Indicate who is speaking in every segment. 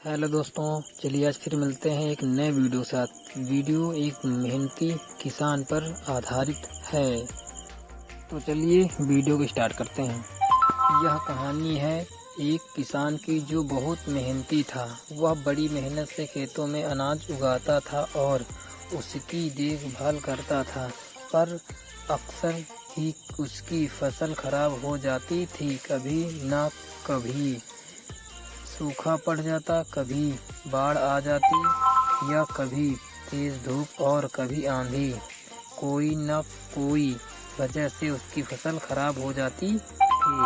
Speaker 1: Hello दोस्तों, चलिए आज फिर मिलते हैं एक नए वीडियो के साथ। वीडियो एक मेहनती किसान पर आधारित है। तो चलिए वीडियो को स्टार्ट करते हैं। यह कहानी है एक किसान की जो बहुत मेहनती था। वह बड़ी मेहनत से खेतों में अनाज उगाता था और उसकी देखभाल करता था, पर अक्सर ही उसकी फसल खराब हो जाती थी। कभी ना कभी सूखा पड़ जाता, कभी बाढ़ आ जाती या कभी तेज धूप और कभी आंधी। कोई न कोई वजह से उसकी फसल खराब हो जाती थी।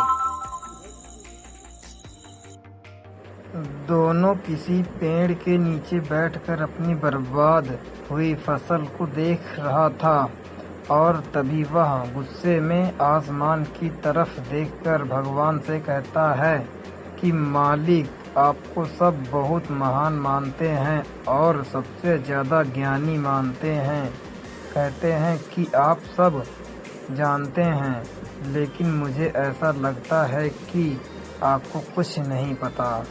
Speaker 1: दोनों किसी पेड़ के नीचे बैठकर अपनी बर्बाद हुई फसल को देख रहा था और तभी वह गुस्से में आसमान की तरफ देखकर भगवान से कहता है कि मालिक, आपको सब बहुत महान मानते हैं और सबसे ज़्यादा ज्ञानी मानते हैं। कहते हैं कि आप सब जानते हैं, लेकिन मुझे ऐसा लगता है कि आपको कुछ नहीं पता।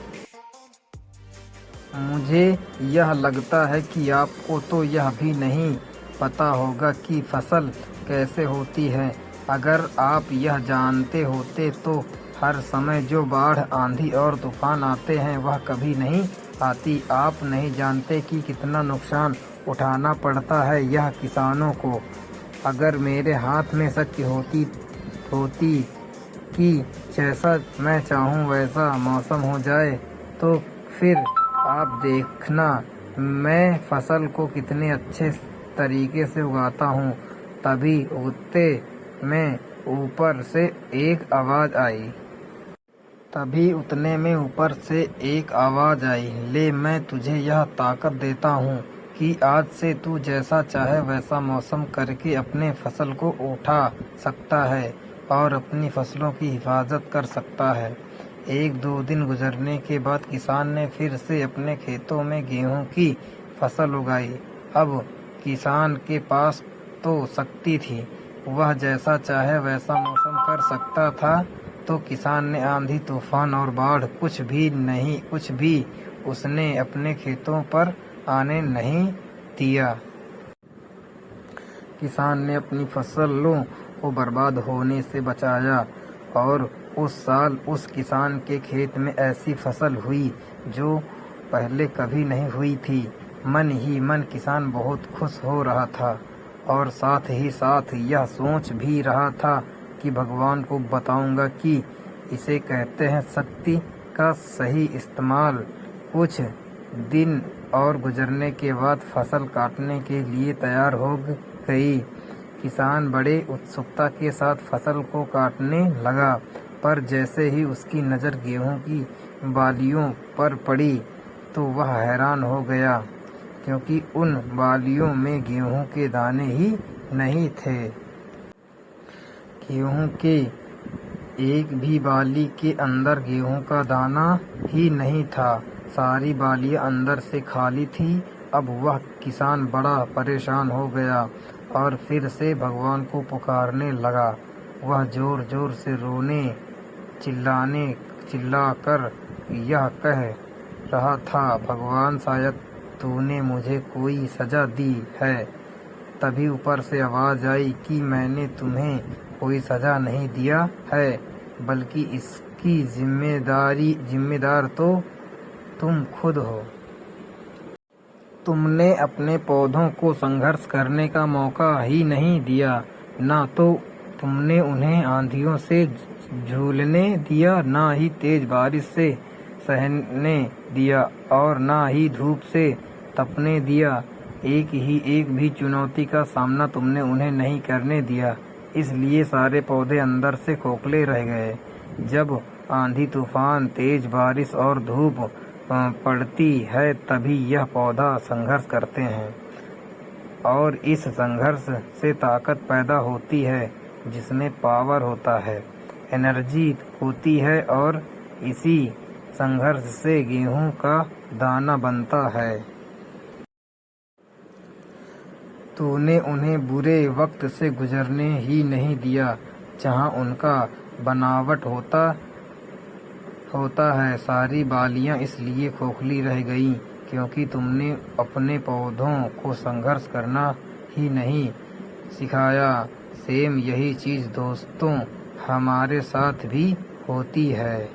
Speaker 1: मुझे यह लगता है कि आपको तो यह भी नहीं पता होगा कि फसल कैसे होती है। अगर आप यह जानते होते तो हर समय जो बाढ़, आंधी और तूफान आते हैं वह कभी नहीं आती। आप नहीं जानते कि कितना नुकसान उठाना पड़ता है यह किसानों को। अगर मेरे हाथ में शक्ति होती कि जैसा मैं चाहूँ वैसा मौसम हो जाए, तो फिर आप देखना मैं फसल को कितने अच्छे तरीके से उगाता हूँ। तभी उगते में ऊपर से एक आवाज़ आई। तभी उतने में ऊपर से एक आवाज़ आई, ले मैं तुझे यह ताकत देता हूँ कि आज से तू जैसा चाहे वैसा मौसम करके अपने फसल को उठा सकता है और अपनी फसलों की हिफाजत कर सकता है। एक दो दिन गुजरने के बाद किसान ने फिर से अपने खेतों में गेहूं की फसल उगाई। अब किसान के पास तो शक्ति थी, वह जैसा चाहे वैसा मौसम कर सकता था। तो किसान ने आंधी, तूफान और बाढ़ कुछ भी उसने अपने खेतों पर आने नहीं दिया। किसान ने अपनी फसलों को बर्बाद होने से बचाया और उस साल उस किसान के खेत में ऐसी फसल हुई जो पहले कभी नहीं हुई थी। मन ही मन किसान बहुत खुश हो रहा था और साथ ही साथ यह सोच भी रहा था कि भगवान को बताऊंगा कि इसे कहते हैं शक्ति का सही इस्तेमाल। कुछ दिन और गुजरने के बाद फसल काटने के लिए तैयार हो गई। किसान बड़े उत्सुकता के साथ फसल को काटने लगा, पर जैसे ही उसकी नज़र गेहूं की बालियों पर पड़ी तो वह हैरान हो गया, क्योंकि उन बालियों में गेहूं के दाने ही नहीं थे। गेहूं के एक भी बाली के अंदर गेहूं का दाना ही नहीं था। सारी बालियां अंदर से खाली थी। अब वह किसान बड़ा परेशान हो गया और फिर से भगवान को पुकारने लगा। वह जोर जोर से रोने चिल्लाकर यह कह रहा था, भगवान, शायद तूने मुझे कोई सजा दी है। तभी ऊपर से आवाज़ आई कि मैंने तुम्हें कोई सजा नहीं दिया है, बल्कि इसकी जिम्मेदार तो तुम खुद हो। तुमने अपने पौधों को संघर्ष करने का मौका ही नहीं दिया। ना तो तुमने उन्हें आंधियों से झूलने दिया, ना ही तेज बारिश से सहने दिया और ना ही धूप से तपने दिया। एक भी चुनौती का सामना तुमने उन्हें नहीं करने दिया। इसलिए सारे पौधे अंदर से खोखले रह गए। जब आंधी, तूफान, तेज बारिश और धूप पड़ती है तभी यह पौधा संघर्ष करते हैं और इस संघर्ष से ताकत पैदा होती है, जिसमें पावर होता है, एनर्जी होती है और इसी संघर्ष से गेहूं का दाना बनता है। तूने उन्हें बुरे वक्त से गुजरने ही नहीं दिया, जहां उनका बनावट होता है। सारी बालियां इसलिए खोखली रह गईं क्योंकि तुमने अपने पौधों को संघर्ष करना ही नहीं सिखाया। सेम यही चीज़ दोस्तों हमारे साथ भी होती है।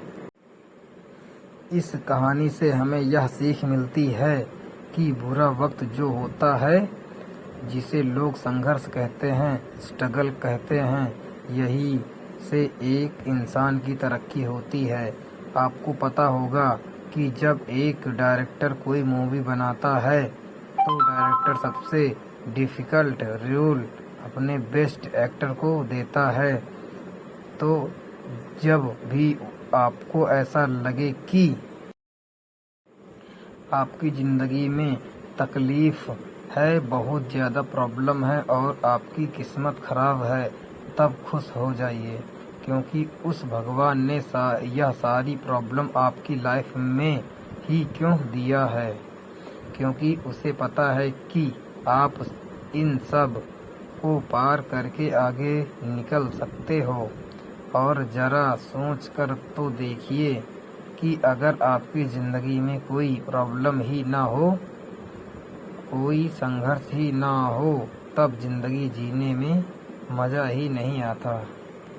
Speaker 1: इस कहानी से हमें यह सीख मिलती है कि बुरा वक्त जो होता है, जिसे लोग संघर्ष कहते हैं, स्ट्रगल कहते हैं, यही से एक इंसान की तरक्की होती है। आपको पता होगा कि जब एक डायरेक्टर कोई मूवी बनाता है तो डायरेक्टर सबसे डिफ़िकल्ट रोल अपने बेस्ट एक्टर को देता है। तो जब भी आपको ऐसा लगे कि आपकी ज़िंदगी में तकलीफ़ है, बहुत ज़्यादा प्रॉब्लम है और आपकी किस्मत ख़राब है, तब खुश हो जाइए क्योंकि उस भगवान ने यह सारी प्रॉब्लम आपकी लाइफ में ही क्यों दिया है, क्योंकि उसे पता है कि आप इन सब को पार करके आगे निकल सकते हो। और ज़रा सोच कर तो देखिए कि अगर आपकी ज़िंदगी में कोई प्रॉब्लम ही ना हो, कोई संघर्ष ही ना हो, तब ज़िंदगी जीने में मज़ा ही नहीं आता।